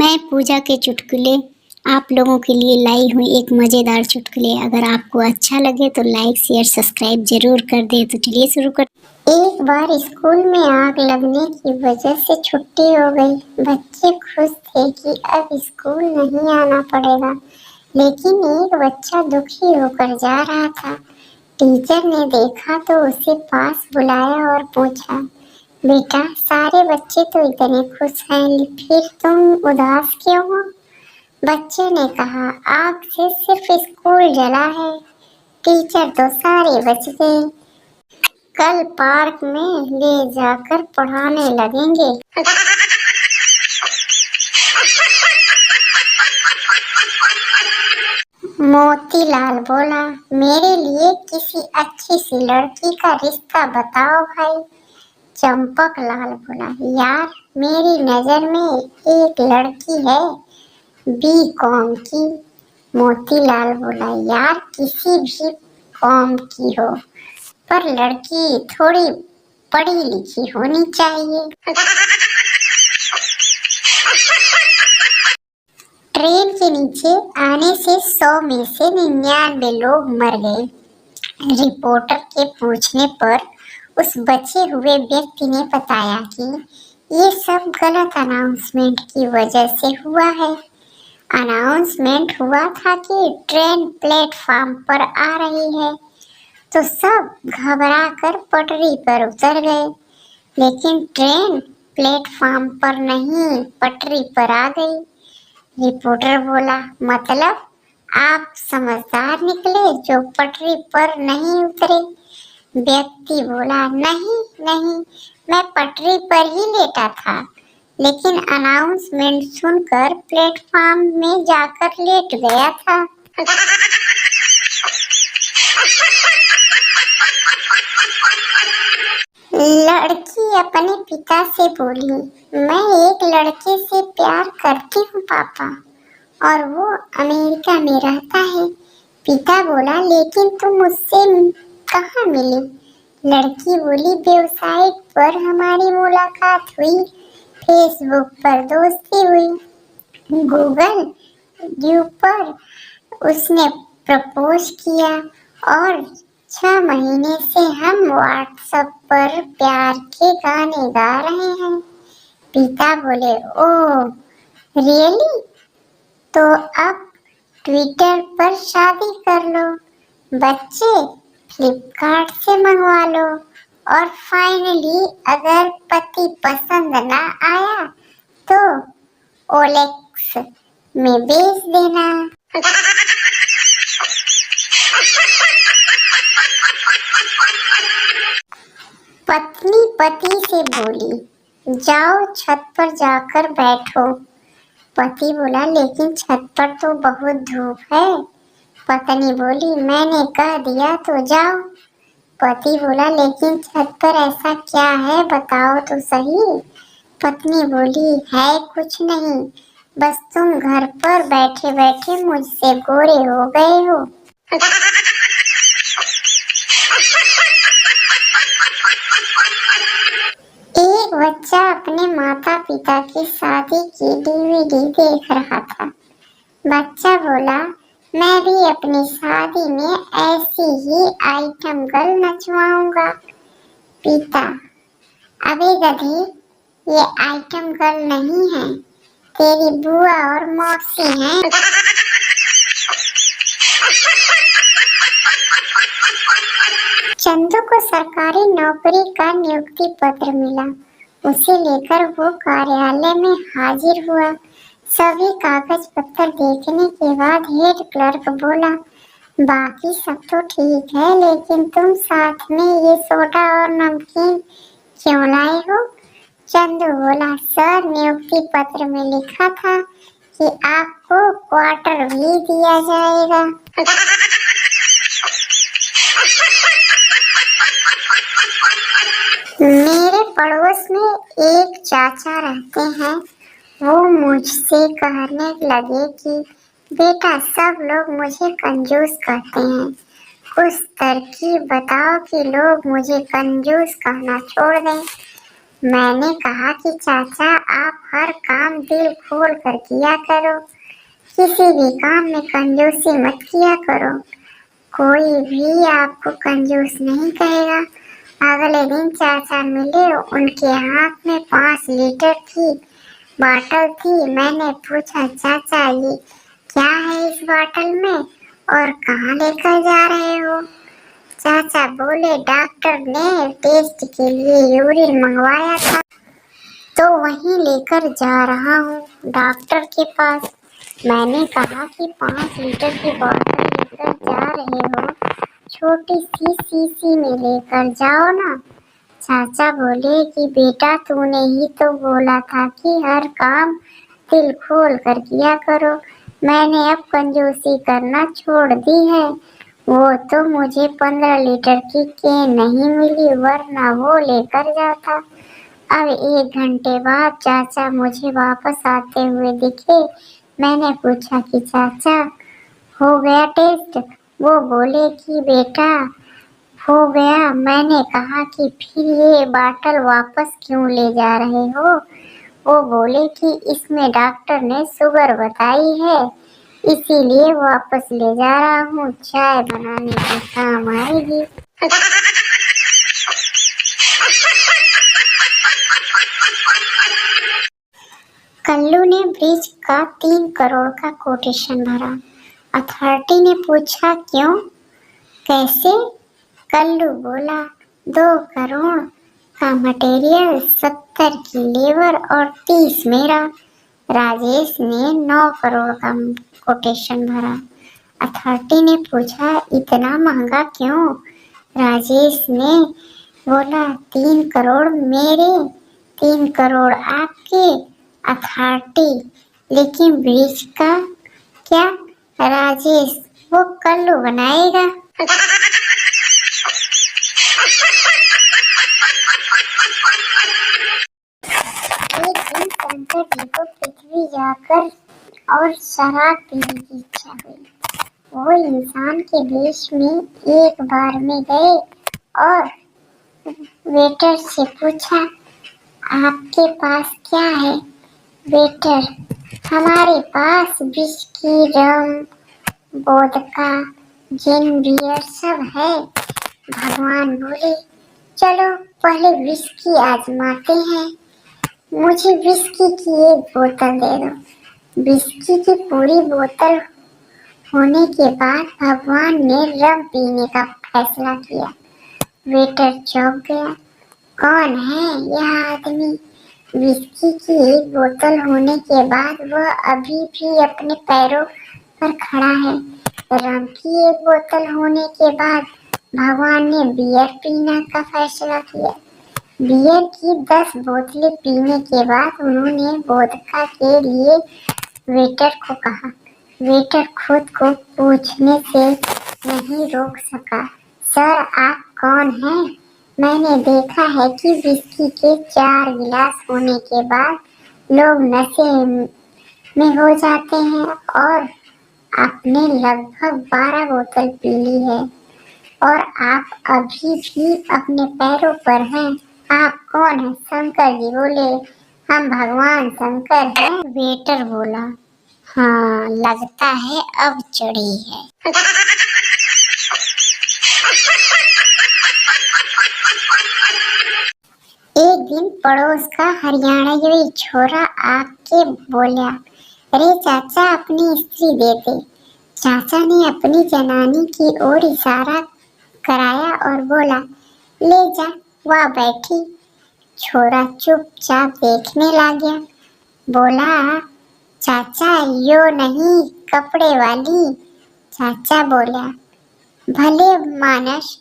मैं पूजा के चुटकुले आप लोगों के लिए लाई हूँ एक मज़ेदार चुटकुले। अगर आपको अच्छा लगे तो लाइक शेयर सब्सक्राइब जरूर कर दे। तो चलिए शुरू कर। एक बार स्कूल में आग लगने की वजह से छुट्टी हो गई। बच्चे खुश थे कि अब स्कूल नहीं आना पड़ेगा, लेकिन एक बच्चा दुखी होकर जा रहा था। टीचर ने देखा तो उसे पास बुलाया और पूछा, बेटा सारे बच्चे तो इतने खुश हैं, फिर तुम उदास क्यों हो? बच्चे ने कहा, आग से सिर्फ स्कूल जला है, टीचर तो सारे बच गए। कल पार्क में ले जाकर पढ़ाने लगेंगे। मोतीलाल बोला, मेरे लिए किसी अच्छी सी लड़की का रिश्ता बताओ भाई। चंपक लाल बोला, यार मेरी नजर में एक लड़की है बी.कॉम की। मोतीलाल बोला, यार किसी भी कॉम की हो, पर लड़की थोड़ी पढ़ी लिखी होनी चाहिए। ट्रेन के नीचे आने से 100 में से 99 लोग मर गए। रिपोर्टर के पूछने पर उस बचे हुए व्यक्ति ने बताया कि ये सब गलत अनाउंसमेंट की वजह से हुआ है। अनाउंसमेंट हुआ था कि ट्रेन प्लेटफार्म पर आ रही है, तो सब घबरा कर पटरी पर उतर गए, लेकिन ट्रेन प्लेटफार्म पर नहीं पटरी पर आ गई। रिपोर्टर बोला, मतलब आप समझदार निकले जो पटरी पर नहीं उतरे। व्यक्ति बोला, नहीं नहीं, मैं पटरी पर ही लेटा था, लेकिन अनाउंसमेंट सुनकर प्लेटफार्म में जाकर लेट गया था। लड़की अपने पिता से बोली, मैं एक लड़के से प्यार करती हूँ पापा, और वो अमेरिका में रहता है। पिता बोला, लेकिन तुम मुझसे कहाँ मिली? लड़की बोली, वेबसाइट पर हमारी मुलाकात हुई, फेसबुक पर दोस्ती हुई, गूगल ड्यू पर उसने प्रपोज किया, और 6 महीने से हम व्हाट्सएप पर प्यार के गाने गा रहे हैं। पिता बोले, ओह रियली? तो अब ट्विटर पर शादी कर लो, बच्चे फ्लिपकार्ट से मंगवा लो, और फाइनली अगर पति पसंद ना आया तो ओलेक्स में बेच देना। पत्नी पति से बोली, जाओ छत पर जाकर बैठो। पति बोला, लेकिन छत पर तो बहुत धूप है। पत्नी बोली, मैंने कह दिया तो जाओ। पति बोला, लेकिन छत पर ऐसा क्या है, बताओ तो सही। पत्नी बोली, है कुछ नहीं, बस तुम घर पर बैठे बैठे मुझसे गोरे हो गए हो। एक बच्चा अपने माता पिता की शादी की डीवीडी देख रहा था। बच्चा बोला, मैं भी अपनी शादी में ऐसी ही आइटम गर्ल नचवाऊंगा। पिता, अबे गधे, ये आइटम गर्ल नहीं है, तेरी बुआ और मौसी हैं। चंदू को सरकारी नौकरी का नियुक्ति पत्र मिला। उसे लेकर वो कार्यालय में हाजिर हुआ। सभी कागज पत्र देखने के बाद हेड क्लर्क बोला, बाकी सब तो ठीक है, लेकिन तुम साथ में ये सोडा और नमकीन क्यों लाए हो? चंदू बोला, सर नियुक्ति पत्र में लिखा था कि आपको क्वार्टर भी दिया जाएगा। मेरे पड़ोस में एक चाचा रहते हैं। वो मुझसे कहने लगे कि बेटा सब लोग मुझे कंजूस कहते हैं, कुछ तरकीब बताओ कि लोग मुझे कंजूस कहना छोड़ दें। मैंने कहा कि चाचा आप हर काम दिल खोल कर किया करो, किसी भी काम में कंजूसी मत किया करो। कोई भी आपको कंजूस नहीं कहेगा। अगले दिन चाचा मिले, उनके हाथ में 5 लीटर की बॉटल थी। मैंने पूछा चाचा ये क्या है इस बॉटल में और कहाँ लेकर जा रहे हो? चाचा बोले डॉक्टर ने टेस्ट के लिए यूरिन मंगवाया था तो वहीं लेकर जा रहा हूँ डॉक्टर के पास। मैंने कहा कि 5 लीटर की बोतल लेकर जा रहे हो, छोटी सी शीशी में लेकर जाओ ना। चाचा बोले कि बेटा तूने ही तो बोला था कि हर काम दिल खोल कर किया करो। मैंने अब कंजूसी करना छोड़ दी है। वो तो मुझे 15 लीटर की कैन नहीं मिली, वरना वो लेकर जाता। अब 1 घंटे बाद चाचा मुझे वापस आते हुए दिखे। मैंने पूछा कि चाचा हो गया टेस्ट? वो बोले कि बेटा हो गया। मैंने कहा कि फिर ये बाटल वापस क्यों ले जा रहे हो? वो बोले कि इसमें डॉक्टर ने शुगर बताई है, इसीलिए वापस ले जा रहा हूँ, चाय बनाने के काम आएगी। कल्लू ने ब्रिज का 3 करोड़ का कोटेशन भरा। अथॉरिटी ने पूछा क्यों, कैसे? कल्लू बोला 2 करोड़ का मटेरियल, 70 की लेबर और 30 मेरा। राजेश ने 9 करोड़ का कोटेशन भरा। अथॉरिटी ने पूछा इतना महंगा क्यों? राजेश ने बोला 3 करोड़ मेरे, 3 करोड़ आपके। अथॉरिटी लेकिन ब्रिज का क्या? राजेश वो कल्लू बनाएगा। एक दिन शंकर जी को पृथ्वी जाकर और शराब पीने की इच्छा हुई। वो इंसान के देश में एक बार में गए और वेटर से पूछा आपके पास क्या है? वेटर हमारे पास विस्की, रम, वोदका, जिन, बियर सब है। भगवान बोले चलो पहले विस्की आजमाते हैं, मुझे विस्की की एक बोतल दे दो। विस्की की पूरी बोतल होने के बाद भगवान ने रम पीने का फैसला किया। वेटर चौंक गया, कौन है यह आदमी? विस्की की एक बोतल होने के बाद वह अभी भी अपने पैरों पर खड़ा है। रम की एक बोतल होने के बाद भगवान ने बियर पीने का फैसला किया। बियर की 10 बोतलें पीने के बाद उन्होंने वोदका के लिए वेटर को कहा। वेटर खुद को पूछने से नहीं रोक सका, सर आप कौन हैं? मैंने देखा है कि विस्की के 4 गिलास होने के बाद लोग नशे में हो जाते हैं और आपने लगभग 12 बोतल पी ली है और आप अभी भी अपने पैरों पर हैं। आप कौन हैं? शंकर जी बोले हम भगवान शंकर हैं। वेटर बोला हाँ लगता है अब चढ़ी है। एक दिन पड़ोस का हरियाणवी छोरा आके बोला अरे चाचा अपनी स्त्री दे दे। चाचा ने अपनी जनानी की ओर इशारा कराया और बोला ले जा, वह बैठी। छोरा चुपचाप देखने लगा। बोला चाचा यो नहीं कपड़े वाली। चाचा बोला भले मानस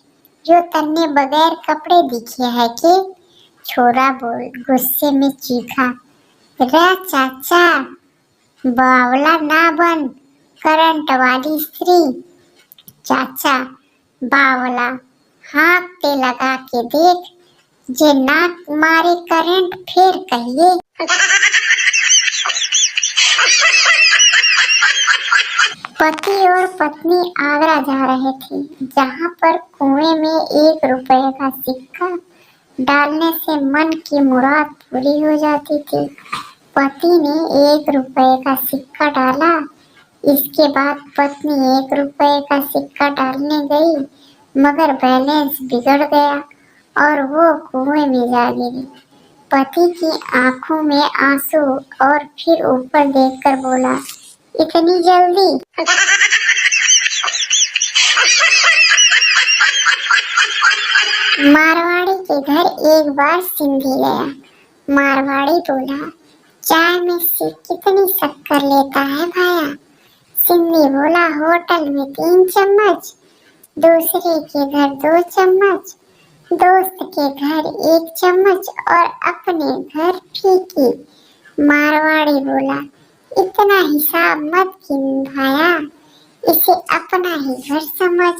जो तन्ने बगैर कपड़े दिखे है के? छोरा बोल गुस्से में चीखा रे चाचा बावला ना बन, करंट वाली स्त्री। चाचा बावला हाथ पे लगा के देख, जे नाक मारे करंट फिर कहिए। पति और पत्नी आगरा जा रहे थे, जहाँ पर कुएं में 1 रुपए का सिक्का डालने से मन की मुराद पूरी हो जाती थी। पति ने 1 रुपए का सिक्का डाला। इसके बाद पत्नी 1 रुपए का सिक्का डालने गई, मगर बैलेंस बिगड़ गया और वो कुएं में जा गिरी। पति की आंखों में आंसू और फिर ऊपर देखकर बोला, इतनी जल्दी? मारवाड़ी के घर एक बार सिंधी गया। मारवाड़ी बोला, चाय में से कितनी शक्कर लेता है भाया? सिंधी बोला, होटल में 3 चम्मच, दूसरे के घर 2 चम्मच, दोस्त के घर 1 चम्मच और अपने घर फीकी। मारवाड़ी बोला, इतना हिसाब मत गिन भाया, इसे अपना ही घर समझ।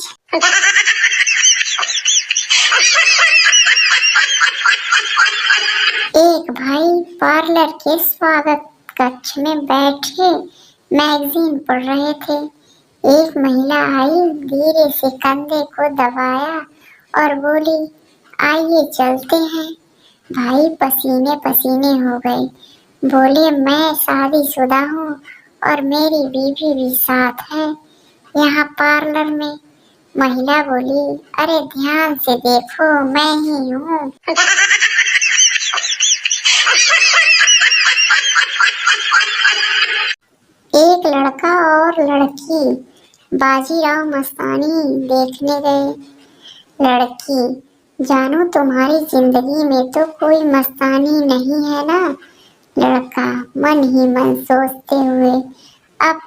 एक भाई पार्लर के स्वागत कक्ष में बैठे मैगजीन पढ़ रहे थे। एक महिला आई, धीरे से कंधे को दबाया और बोली, आइए चलते हैं। भाई पसीने पसीने हो गए। बोले, मैं शादीशुदा हूँ और मेरी बीवी भी साथ है यहाँ पार्लर में। महिला बोली, अरे ध्यान से देखो, मैं ही हूँ। एक लड़का और लड़की बाजीराव मस्तानी देखने गए। लड़की, जानू तुम्हारी जिंदगी में तो कोई मस्तानी नहीं है ना? लड़का मन ही मन सोचते हुए, अब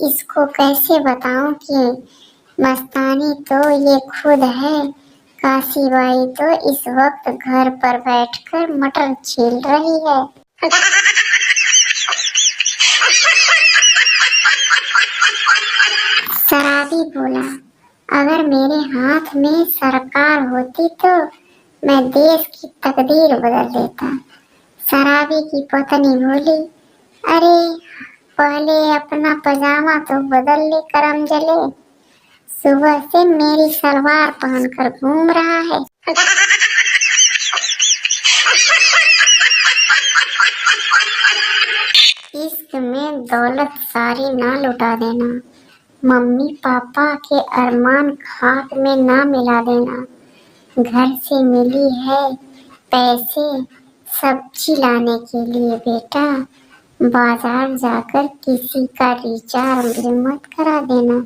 इसको कैसे बताऊं कि मस्तानी तो ये खुद है। काशीबाई तो इस वक्त घर पर बैठकर मटर छील रही है। शराबी बोला, अगर मेरे हाथ में सरकार होती तो मैं देश की तकदीर बदल देता। शराबी की पत्नी बोली, अरे पहले अपना पजामा तो बदल ले करम जले, सुबह से मेरी सलवार पहनकर घूम रहा है। इश्क में दौलत सारी ना लुटा देना, मम्मी पापा के अरमान खाक में ना मिला देना। घर से मिली है पैसे सब्जी लाने के लिए बेटा, बाजार जाकर किसी का रिचार्ज मत करा देना।